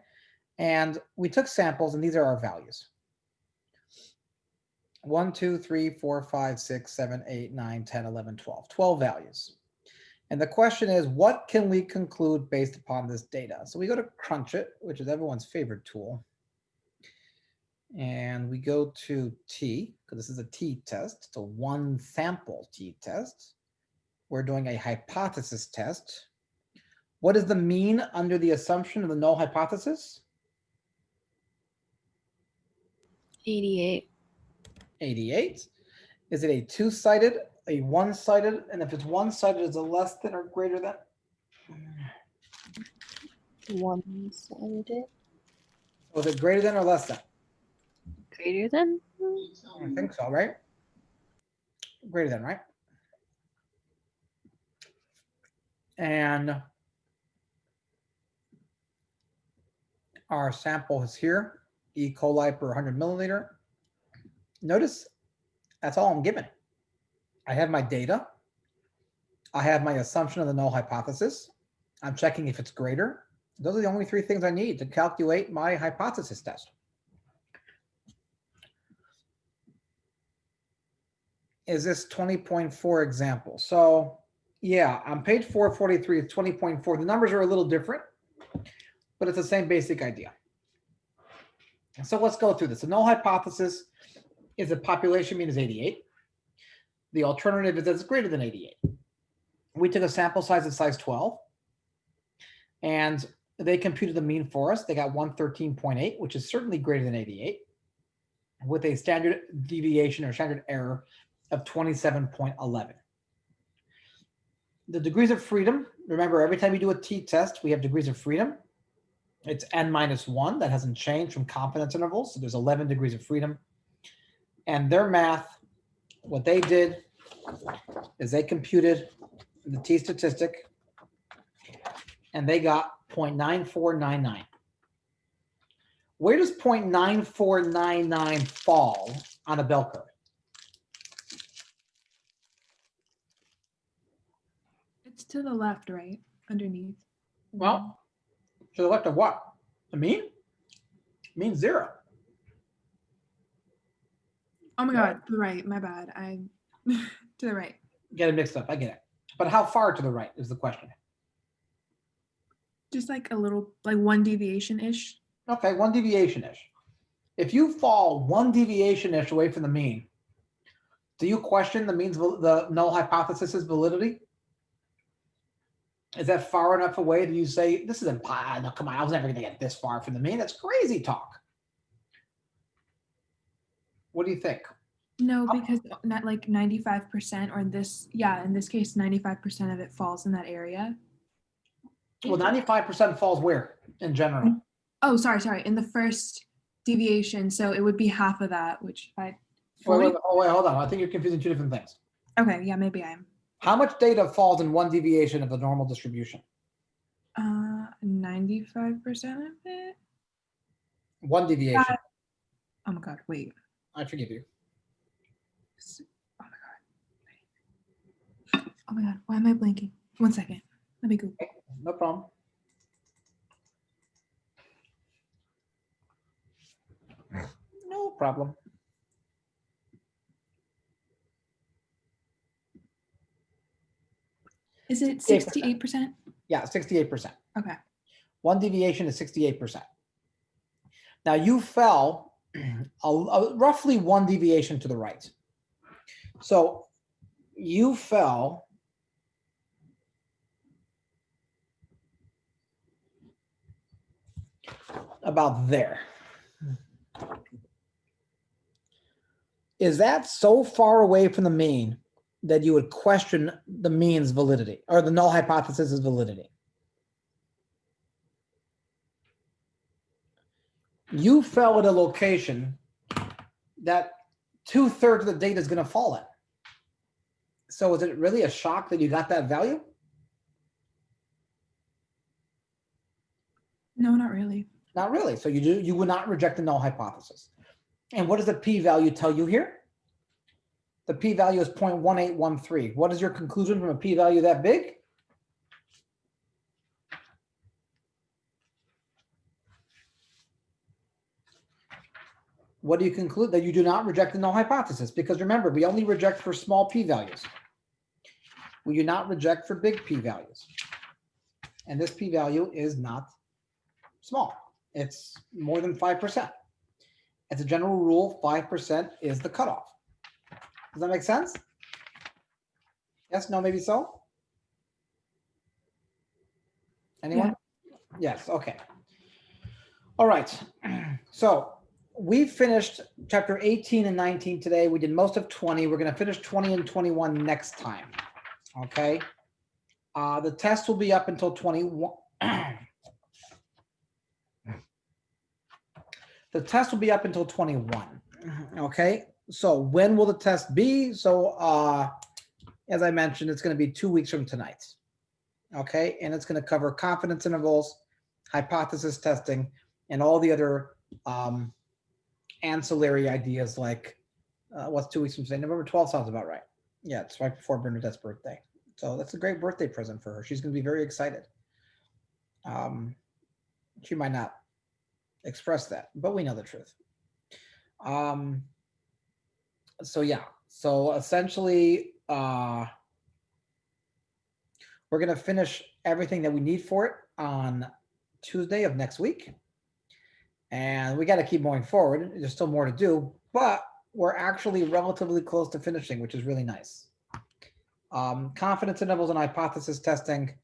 And we took samples, and these are our values. 1, 2, 3, 4, 5, 6, 7, 8, 9, 10, 11, 12. 12 values. And the question is, what can we conclude based upon this data? So we go to Crunch It, which is everyone's favorite tool. And we go to T, because this is a t-test. It's a one sample t-test. We're doing a hypothesis test. What is the mean under the assumption of the null hypothesis? 88. 88. Is it a two-sided, a one-sided? And if it's one-sided, is it less than or greater than? One-sided. Was it greater than or less than? Greater than? I think so, right? Greater than, right? And our sample is here, E. coli per 100 milliliter. Notice that's all I'm given. I have my data. I have my assumption of the null hypothesis. I'm checking if it's greater. Those are the only three things I need to calculate my hypothesis test. Is this 20.4 example? So yeah, on page 443, it's 20.4. The numbers are a little different, but it's the same basic idea. So let's go through this. The null hypothesis is the population mean is 88. The alternative is that it's greater than 88. We took a sample size of size 12, and they computed the mean for us. They got 113.8, which is certainly greater than 88, with a standard deviation or standard error of 27.11. The degrees of freedom, remember, every time you do a t-test, we have degrees of freedom. It's n-1. That hasn't changed from confidence intervals. So there's 11 degrees of freedom. And their math, what they did is they computed the t-statistic, and they got 0.9499. Where does 0.9499 fall on a bell curve? It's to the left, right? Underneath. Well, to the left of what? The mean? Mean 0. Oh my God, to the right. My bad. I to the right. Get it mixed up. I get it. But how far to the right is the question. Just like a little, like 1 deviation-ish. Okay, 1 deviation-ish. If you fall 1 deviation-ish away from the mean, do you question the null hypothesis's validity? Is that far enough away that you say, this is impossible? No, come on, I was never going to get this far from the mean. That's crazy talk. What do you think? No, because not like 95% or this, yeah, in this case, 95% of it falls in that area. Well, 95% falls where in general? Oh, sorry. In the first deviation. So it would be half of that, which I. Wait, hold on. I think you're confusing two different things. Okay, yeah, maybe I am. How much data falls in 1 deviation of the normal distribution? 95% of it. 1 deviation. Oh my God, wait. I forgive you. Oh my God, why am I blanking? 1 second. Let me Google. No problem. No problem. Is it 68%? Yeah, 68%. Okay. 1 deviation is 68%. Now you fell roughly 1 deviation to the right. So you fell about there. Is that so far away from the mean that you would question the mean's validity or the null hypothesis's validity? You fell at a location that 2/3 of the data is going to fall in. So is it really a shock that you got that value? No, not really. Not really. So you would not reject the null hypothesis. And what does the p-value tell you here? The p-value is 0.1813. What is your conclusion from a p-value that big? What do you conclude? That you do not reject the null hypothesis, because remember, we only reject for small p-values. We do not reject for big p-values. And this p-value is not small. It's more than 5%. As a general rule, 5% is the cutoff. Does that make sense? Yes, no, maybe so? Anyone? Yeah. Yes, okay. All right, so we finished chapter 18 and 19 today. We did most of 20. We're going to finish 20 and 21 next time. Okay. The test will be up until 21. The test will be up until 21. Okay, so when will the test be? So as I mentioned, it's going to be 2 weeks from tonight. Okay, and it's going to cover confidence intervals, hypothesis testing, and all the other ancillary ideas like what's 2 weeks from today? November 12th sounds about right. Yeah, it's right before Bernadette's birthday. So that's a great birthday present for her. She's going to be very excited. She might not express that, but we know the truth. So yeah, so essentially we're going to finish everything that we need for it on Tuesday of next week. And we got to keep moving forward. There's still more to do, but we're actually relatively close to finishing, which is really nice. Confidence intervals and hypothesis testing.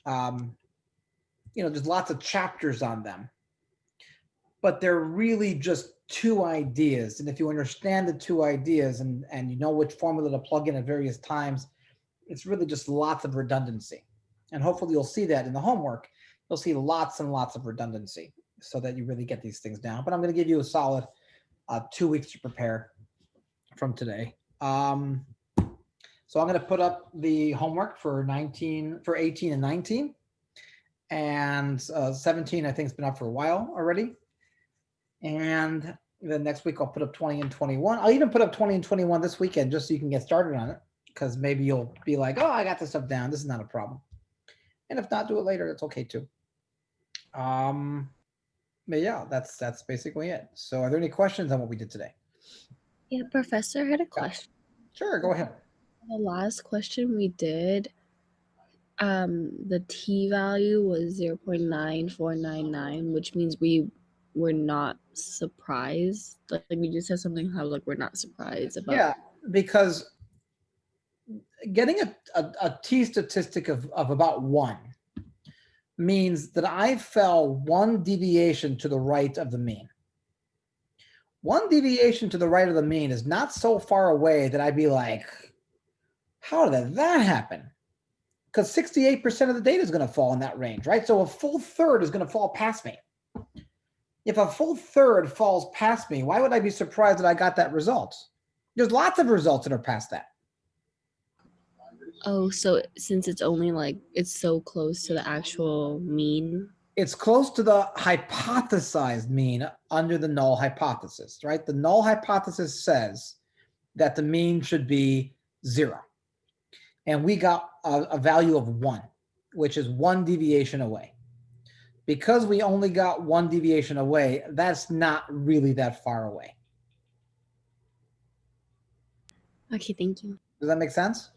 There's lots of chapters on them, but they're really just two ideas. And if you understand the two ideas and you know which formula to plug in at various times, it's really just lots of redundancy. And hopefully you'll see that in the homework. You'll see lots and lots of redundancy so that you really get these things down. But I'm going to give you a solid 2 weeks to prepare from today. So I'm going to put up the homework for 18 and 19. And 17, I think, has been up for a while already. And then next week, I'll put up 20 and 21. I'll even put up 20 and 21 this weekend just so you can get started on it, because maybe you'll be like, oh, I got this stuff down. This is not a problem. And if not, do it later. That's okay, too. But yeah, that's basically it. So are there any questions on what we did today? Yeah, Professor, I had a question. Sure, go ahead. The last question we did, the t-value was 0.9499, which means we were not surprised. Like we just said something how like we're not surprised about. Yeah, because getting a t statistic of about 1 means that I fell 1 deviation to the right of the mean. 1 deviation to the right of the mean is not so far away that I'd be like, how did that happen? Because 68% of the data is going to fall in that range, right? So a full third is going to fall past me. If a full third falls past me, why would I be surprised that I got that result? There's lots of results that are past that. Oh, so since it's only like it's so close to the actual mean. It's close to the hypothesized mean under the null hypothesis, right? The null hypothesis says that the mean should be 0. And we got a value of 1, which is 1 deviation away. Because we only got 1 deviation away, that's not really that far away. Okay, thank you. Does that make sense?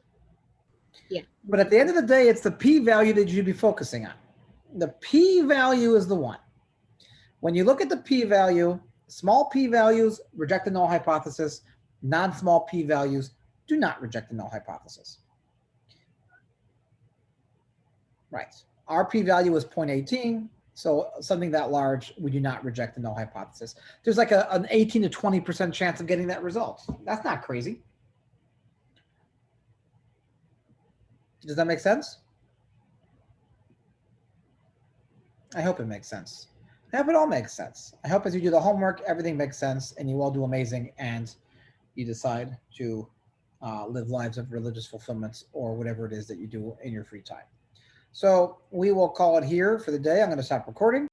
Yeah. But at the end of the day, it's the p-value that you should be focusing on. The p-value is the one. When you look at the p-value, small p-values reject the null hypothesis. Non-small p-values do not reject the null hypothesis. Right. Our p-value is 0.18. So something that large, we do not reject the null hypothesis. There's like an 18 to 20% chance of getting that result. That's not crazy. Does that make sense? I hope it makes sense. I hope it all makes sense. I hope as you do the homework, everything makes sense and you all do amazing and you decide to live lives of religious fulfillments or whatever it is that you do in your free time. So we will call it here for the day. I'm going to stop recording.